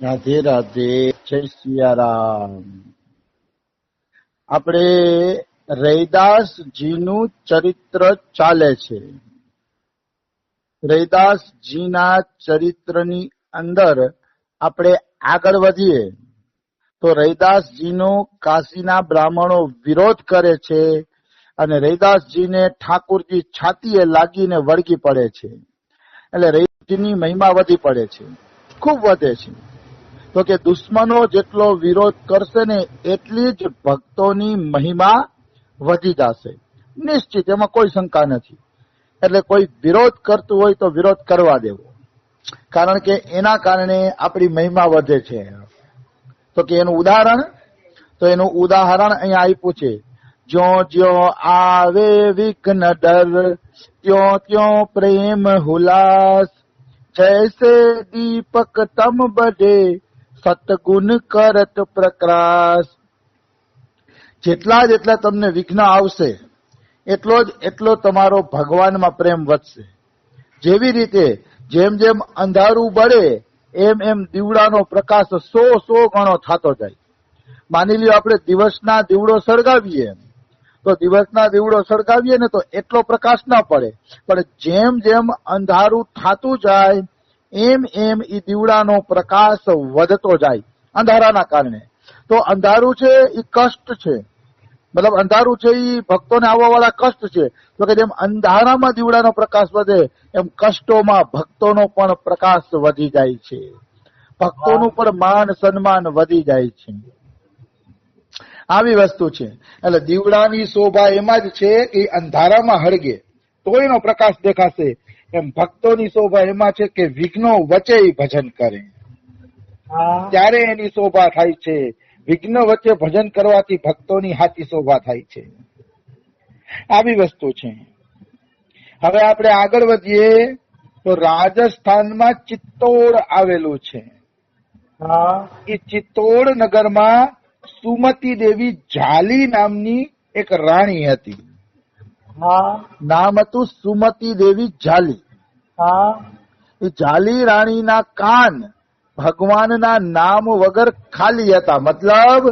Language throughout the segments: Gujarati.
રાધે રાધે, જય સિયારામ. આપણે રૈદાસજીનું ચરિત્ર ચાલે છે. રૈદાસજીના ચરિત્રની અંદર આપણે આગળ વધીએ તો રૈદાસજીનો કાશીના બ્રાહ્મણો વિરોધ કરે છે અને રૈદાસજીને ઠાકુરજી છાતીએ લાગીને વળગી પડે છે. એટલે રૈદાસજીની મહિમા વધી પડે છે, ખૂબ વધે છે. તો કે દુશ્મનો જેટલો વિરોધ કરશે ને એટલી જ ભક્તોની મહિમા વધી જશે, નિશ્ચિત, એમાં કોઈ શંકા નથી. એટલે કોઈ વિરોધ કરતું હોય તો વિરોધ કરવા દેવો, કારણ કે એના કારણે આપણી મહિમા વધે છે. તો કે એનું ઉદાહરણ અહીંયા આપ્યું છે. જ્યો જ્યો આવે વિઘ્ન ડર, ત્યો ત્યો પ્રેમ હુલાસ, જૈસે દીપક તમ બઢે, સતગુણ કરત પ્રકાશ. જેટલા તમને વિઘ્ન આવશે એટલો તમારો ભગવાનમાં પ્રેમ વધશે. જેવી રીતે જેમ જેમ અંધારું બળે એમ દીવડાનો પ્રકાશ 100 ગણો થતો જાય. માની લ્યો આપણે દિવસના દીવડો સળગાવીએ ને તો એટલો પ્રકાશ ના પડે, પણ જેમ જેમ અંધારું થતું જાય એમ એ દીવડાનો પ્રકાશ વધતો જાય અંધારાના કારણે. તો અંધારું છે એ કષ્ટ છે, મતલબ અંધારું છે એ ભક્તોને આવવા વાળા કષ્ટ છે. તો કે જેમ અંધારામાં દીવડાનો પ્રકાશ વધે એમ કષ્ટોમાં ભક્તોનો પણ પ્રકાશ વધી જાય છે, ભક્તોનું પણ માન સન્માન વધી જાય છે. આવી વસ્તુ છે. એટલે દીવડાની શોભા એમાં જ છે કે અંધારામાં હળગે તો એનો પ્રકાશ દેખાશે. એમ ભક્તોની શોભા એમાં છે કે વિઘ્નો વચ્ચે ભજન કરે ત્યારે એની શોભા થાય છે. વિઘ્ન વચ્ચે ભજન કરવાથી ભક્તોની હાથી શોભા થાય છે. આવી વસ્તુ છે. હવે આપણે આગળ વધીએ તો રાજસ્થાનમાં ચિત્તોડ આવેલું છે. એ ચિત્તોડ નગરમાં સુમતી દેવી ઝાલી નામની એક રાણી હતી. નામ હતું સુમતી દેવી ઝાલી. એ ઝાલી રાણીના કાન ભગવાનના નામ વગર ખાલી હતા, મતલબ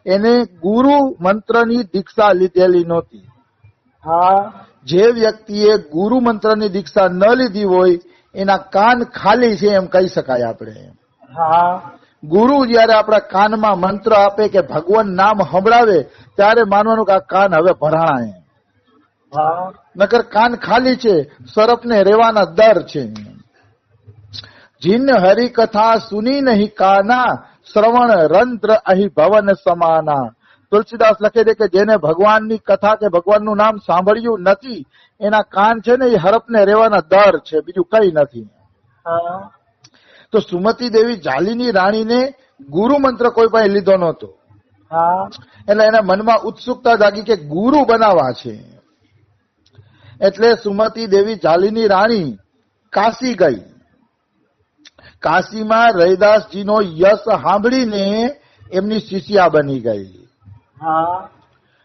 એને ગુરુ મંત્રની દીક્ષા લીધેલી નહોતી. જે વ્યક્તિએ ગુરુ મંત્રની દીક્ષા ન લીધી હોય એના કાન ખાલી છે એમ કહી શકાય આપણે. ગુરુ જયારે આપણા કાનમાં મંત્ર આપે કે ભગવાન નામ સંભળાવે ત્યારે માનવાનું કે આ કાન હવે ભરાણા, નકર કાન ખાલી છે, સરપને રેવાના દર છે. જીન હરિ કથા સુની નહીં કાના, શ્રવણ રંત્ર અહીં ભવન સમાના. તુલસીદાસ લખે છે કે જેને ભગવાનની કથા કે ભગવાનનું નામ સાંભળ્યું નથી એના કાન છે ને એ હરપને રેવાના દર છે, બીજું કઈ નથી. તો સુમતી દેવી ઝાલીની રાણીને ગુરુ મંત્ર કોઈ પાસે લીધો નહોતો, એટલે એના મનમાં ઉત્સુકતા જાગી કે ગુરુ બનાવવા છે. એટલે સુમતી દેવી ઝાલીની રાણી કાશી ગઈ. કાશીમાં રૈદાસજીનો યશ સાંભળીને એમની શિષ્યા બની ગઈ.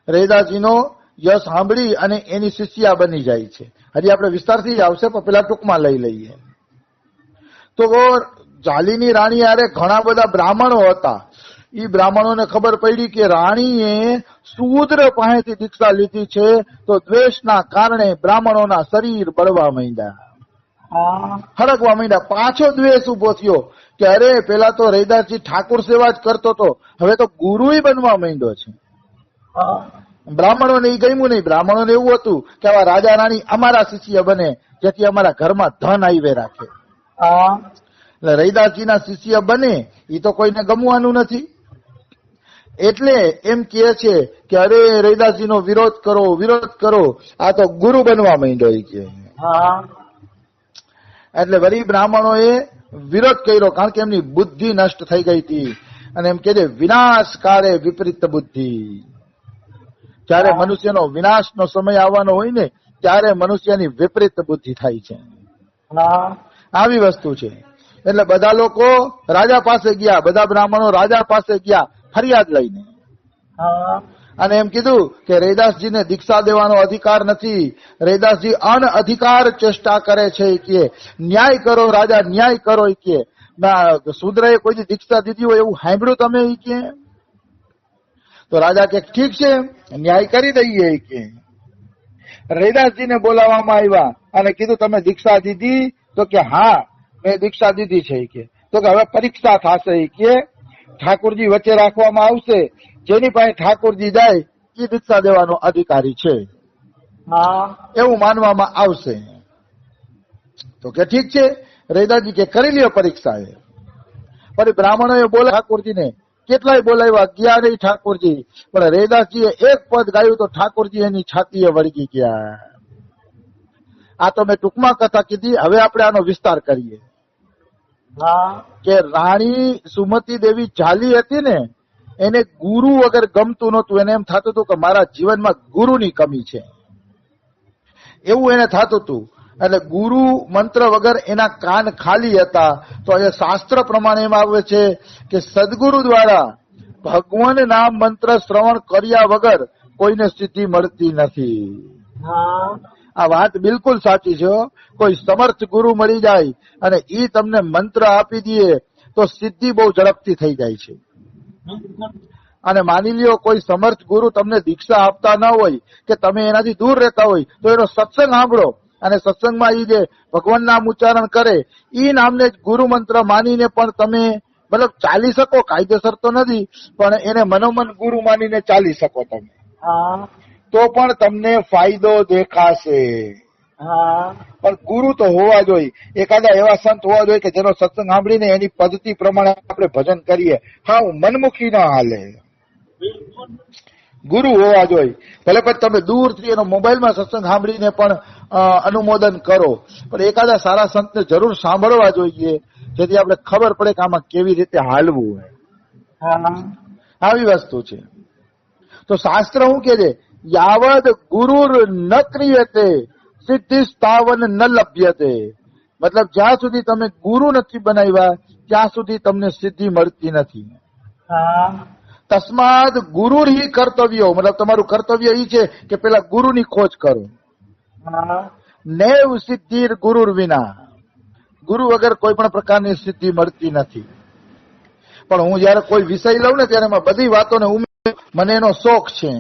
રૈદાસજીનો યશ સાંભળી અને એની શિષ્યા બની જાય છે. હજી આપણે વિસ્તારથી જ આવશે પણ પેલા ટૂંકમાં લઈ લઈએ. તો ઝાલીની રાણી યારે ઘણા બધા બ્રાહ્મણો હતા. એ બ્રાહ્મણોને ખબર પડી કે રાણીએ શૂદ્ર પાસેથી દીક્ષા લીધી છે, તો દ્વેષના કારણે બ્રાહ્મણોના શરીર બળવા માંડ્યા, હડકવા માંડ્યા. પાછો દ્વેષ ઉભો થયો કે અરે પેલા તો રૈદાસજી ઠાકુર સેવા જ કરતો હતો, હવે તો ગુરુ બનવા માંડ્યો છે. બ્રાહ્મણોને એ ગમ્યું નહીં. બ્રાહ્મણોને એવું હતું કે આવા રાજા રાણી અમારા શિષ્ય બને જેથી અમારા ઘરમાં ધન આવીને રાખે. એટલે રૈદાસજીના શિષ્ય બને એ તો કોઈને ગમવાનું નથી. એટલે એમ કહે છે કે અરે રૈદાસજીનો વિરોધ કરો, આ તો ગુરુ બનવા માંડ્યો કે. એટલે વળી બ્રાહ્મણોએ વિરોધ કર્યો, કારણ કે એમની બુદ્ધિ નષ્ટ થઈ ગઈ હતી. અને એમ કે વિનાશકારે વિપરીત બુદ્ધિ. જયારે મનુષ્યનો વિનાશનો સમય આવવાનો હોય ને ત્યારે મનુષ્યની વિપરીત બુદ્ધિ થાય છે. આવી વસ્તુ છે. એટલે બધા લોકો રાજા પાસે ગયા, બધા બ્રાહ્મણો રાજા પાસે ગયા ફરિયાદ લઈને, અને એમ કીધું કે રૈદાસજીને દીક્ષા દેવાનો અધિકાર નથી, રૈદાસજી અનઅધિકાર ચેષ્ટા કરે છે કે ન્યાય કરો રાજા, ન્યાય કરો કે. શૂદ્રએ કોઈ દીક્ષા દીધી હોય એવું સાંભળ્યું તમે? એ કે તો રાજા કે ઠીક છે, ન્યાય કરી દઈએ. એ કે રૈદાસજીને બોલાવવામાં આવ્યા અને કીધું તમે દીક્ષા દીધી? તો કે હા મેં દીક્ષા દીધી છે. એ કે તો કે હવે પરીક્ષા થશે. એ કે ઠાકોરજી વચ્ચે રાખવામાં આવશે, જેની પાસે ઠાકોરજી જાય એ દીક્ષા દેવાનો અધિકારી છે એવું માનવામાં આવશે. તો કે ઠીક છે. રૈદાસજી કે કરી લ્યો પરીક્ષા. એ પછી બ્રાહ્મણોએ બોલા ઠાકોરજીને, કેટલાય બોલાવ્યા, ગયા નહીં ઠાકોરજી. પણ રૈદાસજીએ એક પદ ગાયું તો ઠાકોરજી એની છાતીએ વળગી ગયા. આ તો મેં ટૂંકમાં કથા કીધી. હવે આપણે આનો વિસ્તાર કરીએ કે રાણી સુમતી દેવી ચાલી હતી ને, એને ગુરુ વગર ગમતું નહોતું. એને એમ થતું હતું કે મારા જીવનમાં ગુરુની કમી છે, એવું એને થતું હતું. એટલે ગુરુ મંત્ર વગર એના કાન ખાલી હતા. તો એ શાસ્ત્ર પ્રમાણે એમ આવે છે કે સદગુરુ દ્વારા ભગવાન નામ મંત્ર શ્રવણ કર્યા વગર કોઈને સિદ્ધિ મળતી નથી. આ વાત બિલકુલ સાચી છે. કોઈ સમર્થ ગુરુ મળી જાય અને ઈ તમને મંત્ર આપી દે તો સિદ્ધિ બહુ ઝડપથી થઈ જાય છે. અને માની લ્યો કોઈ સમર્થ ગુરુ તમને દીક્ષા આપતા ન હોય કે તમે એનાથી દૂર રહેતા હોય તો એનો સત્સંગ સાંભળો અને સત્સંગમાં ઈ જે ભગવાન નામ ઉચ્ચારણ કરે ઈ નામને જ ગુરુ મંત્ર માનીને પણ તમે મતલબ ચાલી શકો. કાયદેસર તો નથી, પણ એને મનોમન ગુરુ માનીને ચાલી શકો તમે, તો પણ તમને ફાયદો દેખાશે. પણ ગુરુ તો હોવા જોઈએ. એકાદા એવા સંત હોવા જોઈએ કે જેનો સત્સંગ સાંભળીને એની પદ્ધતિ પ્રમાણે આપણે ભજન કરીએ. હા, મનમુખી ના હાલે, ગુરુ હોવા જોઈએ. ભલે પછી તમે દૂરથી એનો મોબાઈલમાં સત્સંગ સાંભળીને પણ અનુમોદન કરો, પણ એકાદા સારા સંતને જરૂર સાંભળવા જોઈએ, જેથી આપણે ખબર પડે કે આમાં કેવી રીતે હાલવું. આવી વસ્તુ છે. તો શાસ્ત્ર શું કે છે? યાવદ ગુરુર ન ક્રિયતે સિદ્ધિ સ્થાવન ન લભ્યતે. મતલબ જ્યાં સુધી તમે ગુરુ નથી બનાવ્યા ત્યાં સુધી તમને સિદ્ધિ મળતી નથી. તસ્માદ ગુરુ હિ કર્તવ્યો, મતલબ તમારું કર્તવ્ય એ છે કે પેલા ગુરુની ખોજ કરો. નૈવ સિદ્ધિ ગુરુર વિના, ગુરુ વગર કોઈ પણ પ્રકારની સિદ્ધિ મળતી નથી. પણ હું જયારે કોઈ વિષય લઉં ને ત્યારે એમાં બધી વાતોને મને એનો શોખ છે.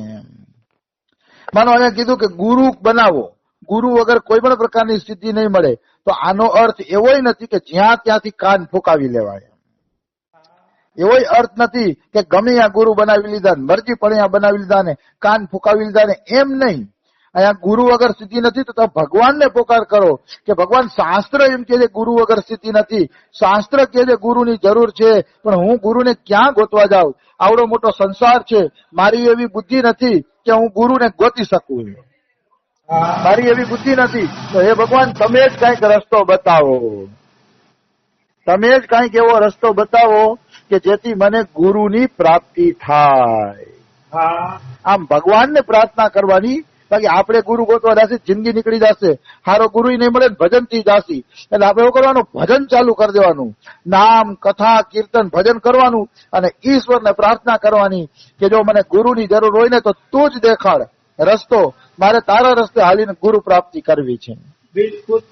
માનો અહીંયા કીધું કે ગુરુ બનાવો, ગુરુ વગર કોઈ પણ પ્રકારની સિદ્ધિ નહીં મળે, તો આનો અર્થ એવો નથી કે જ્યાં ત્યાંથી કાન ફૂંકાવી લેવાય. એવો અર્થ નથી કે ગમે ત્યાં ગુરુ બનાવી લીધા, મરજી પડે બનાવી લીધા ને કાન ફૂંકાવી લીધા ને, એમ નહીં. અહીંયા ગુરુ વગર સિદ્ધિ નથી તો તમે ભગવાનને પોકાર કરો કે ભગવાન શાસ્ત્ર એમ કે છે ગુરુ વગર સિદ્ધિ નથી, શાસ્ત્ર કે છે ગુરુની જરૂર છે, પણ હું ગુરુને ક્યાં ગોતવા જાઉં? આવડો મોટો સંસાર છે, મારી એવી બુદ્ધિ નથી કે હું ગુરુને ગોતી શકું, મારી એવી બુદ્ધિ નથી. તો હે ભગવાન, તમે જ કઈક રસ્તો બતાવો, તમે જ કઈક એવો રસ્તો બતાવો કે જેથી મને ગુરુની પ્રાપ્તિ થાય. આમ ભગવાનને પ્રાર્થના કરવાની, બાકી આપણે ગુરુ ગોતવા જશે જિંદગી નીકળી જશે, સારો ગુરુ નહીં મળે ભજન થી જાશી. એટલે આપણે એવું કરવાનું, ભજન ચાલુ કરી દેવાનું, નામ કથા કીર્તન ભજન કરવાનું અને ઈશ્વરને પ્રાર્થના કરવાની કે જો મને ગુરુની જરૂર હોય ને તો તું જ દેખાડ રસ્તો, મારે તારા રસ્તે હાલીને ગુરુ પ્રાપ્તિ કરવી છે. બિલકુલ.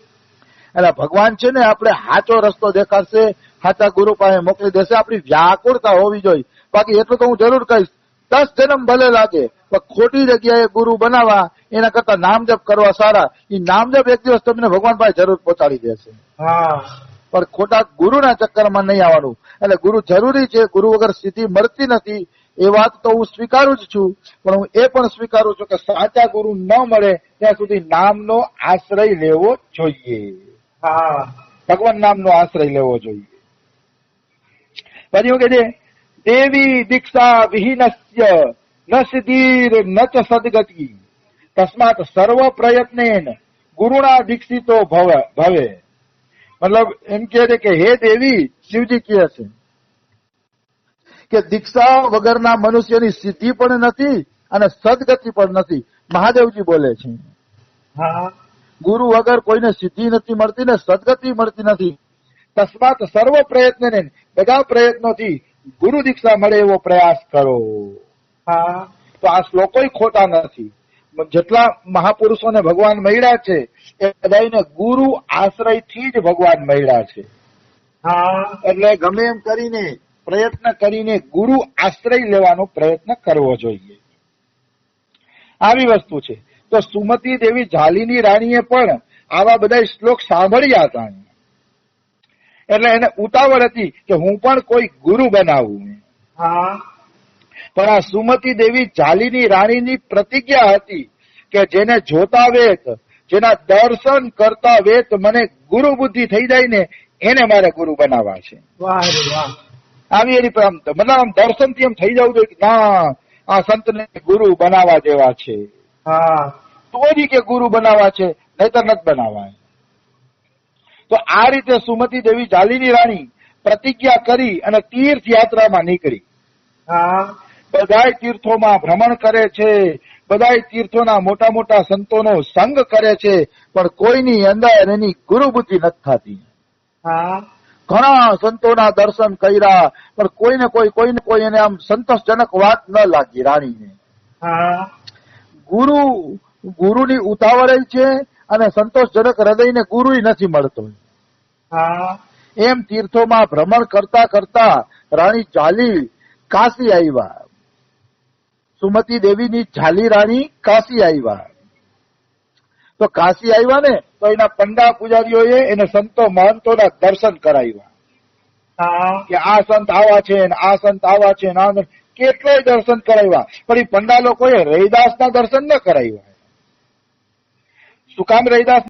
એટલે ભગવાન છે ને આપણે સાચો રસ્તો દેખાડશે, સાચા ગુરુ પાસે મોકલી દેશે. આપણી વ્યાકુળતા હોવી જોઈએ. બાકી એટલું તો હું જરૂર કહીશ, 10 જન્મ ભલે લાગે પણ ખોટી જગ્યાએ ગુરુ બનાવવા એના કરતા નામજપ કરવા સારા. એ નામજપ એક દિવસ તમને ભગવાન પાસે જરૂર પહોંચાડી દેશે, પણ ખોટા ગુરુના ચક્કરમાં નહીં આવવાનું. એટલે ગુરુ જરૂરી છે, ગુરુ વગર સિદ્ધિ મળતી નથી એ વાત તો હું સ્વીકારું જ છું, પણ હું એ પણ સ્વીકારું છું કે સાચા ગુરુ ન મળે ત્યાં સુધી નામનો આશ્રય લેવો જોઈએ. ભગવાન નામનો આશ્રય લેવો જોઈએ. પછી હું કે છે દેવી દીક્ષા વિહીનસ્ય ન સિદ્ધિર ન ચ સદગતિ તસ્માત સર્વ પ્રયત્નેન ગુરુના દીક્ષિતો ભવે. મતલબ એમ કહે છે કે હે દેવી, શિવજી કહે છે કે દીક્ષા વગરના મનુષ્યની સિદ્ધિ પણ નથી અને સદગતિ પણ નથી. મહાદેવજી બોલે છે ગુરુ વગર કોઈને સિદ્ધિ નથી મળતી ને સદગતિ મળતી નથી. તસ્માત સર્વ પ્રયત્ન, બધા પ્રયત્નોથી ગુરુ દીક્ષા મળે એવો પ્રયાસ કરો. તો આ શ્લોકો ખોટા નથી. જેટલા મહાપુરુષોને ભગવાન મળ્યા છે એ બધાને ગુરુ આશ્રયથી જ ભગવાન મળ્યા છે. હા એટલે ગમે એમ કરીને પ્રયત્ન કરીને ગુરુ આશ્રય લેવાનો પ્રયત્ન કરવો જોઈએ. આવી વસ્તુ છે. તો સુમતી દેવી ઝાલીની રાણીએ પણ આવા બધા શ્લોક સાંભળ્યા હતા, એટલે એને ઉતાવળ હતી કે હું પણ કોઈ ગુરુ બનાવું. હા પણ આ સુમતી દેવી ઝાલીની રાણીની પ્રતિજ્ઞા હતી કે જેને જોતા વેત, જેના દર્શન કરતા વેત મને ગુરુ બુદ્ધિ થઈ જાય ને એને મારે ગુરુ બનાવવા છે. વાહ રે વાહ. આવી એની મતલબ આમ દર્શનથી એમ થઈ જવું જોઈએ કે ના આ સંતને ગુરુ બનાવવા જેવા છે, હા તો જ કે ગુરુ બનાવવા છે, નહીતર નથી બનાવવા. તો આ રીતે સુમતી દેવી ઝાલીની રાણી પ્રતિજ્ઞા કરી અને તીર્થ યાત્રામાં નીકળી. હા બધાય તીર્થોમાં ભ્રમણ કરે છે, બધાય તીર્થોના મોટા મોટા સંતોનો સંગ કરે છે, પણ કોઈની અંદર એની ગુરુ બુદ્ધિ નથી થતી. હા ઘણા સંતોના દર્શન કર્યા, પણ કોઈને કોઈ એને આમ સંતોષજનક વાત ન લાગી રાણીને. હા ગુરુની ઉતાવળ છે અને સંતોષજનક હૃદયને ગુરુ નથી મળતો. હા એમ તીર્થોમાં ભ્રમણ કરતા કરતા રાણી ઝાલી કાશી આવ્યા. સુમતી દેવીની ઝાલી રાણી કાશી આવ્યા. તો કાશી આવ્યા ને તો એના પંડા પૂજારીઓએ એને સંતો મહંતોના દર્શન કરાવ્યા હા કે આ સંત આવા છે ને આ સંત આવા છે ને કેટલાય દર્શન કરાવ્યા. પણ એ પંડા લોકોએ રૈદાસના દર્શન ન કરાવ્યા. શું કામ રૈદાસ